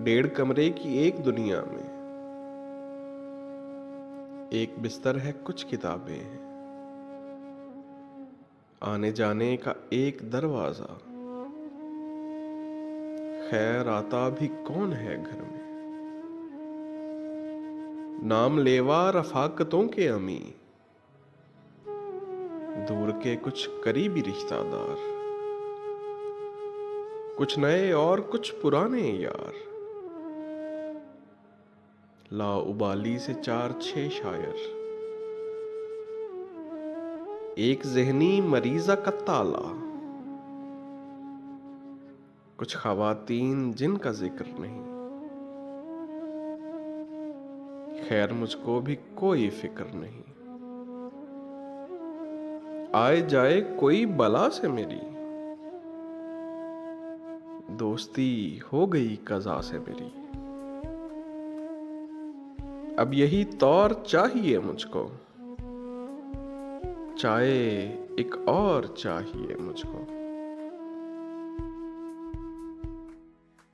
डेढ़ कमरे की एक दुनिया में एक बिस्तर है, कुछ किताबें हैं, आने जाने का एक दरवाजा। खैर आता भी कौन है घर में? नाम लेवा रफाकतों के अमी, दूर के कुछ करीबी रिश्तेदार, कुछ नए और कुछ पुराने यार, लाउबाली से 4-6 शायर, एक ज़हनी मरीज़ा का ताला, कुछ ख़वातीन जिनका जिक्र नहीं। खैर मुझको भी कोई फिक्र नहीं, आए जाए कोई बला से मेरी, दोस्ती हो गई कज़ा से मेरी। अब यही तौर चाहिए मुझको, चाहे एक और चाहिए मुझको।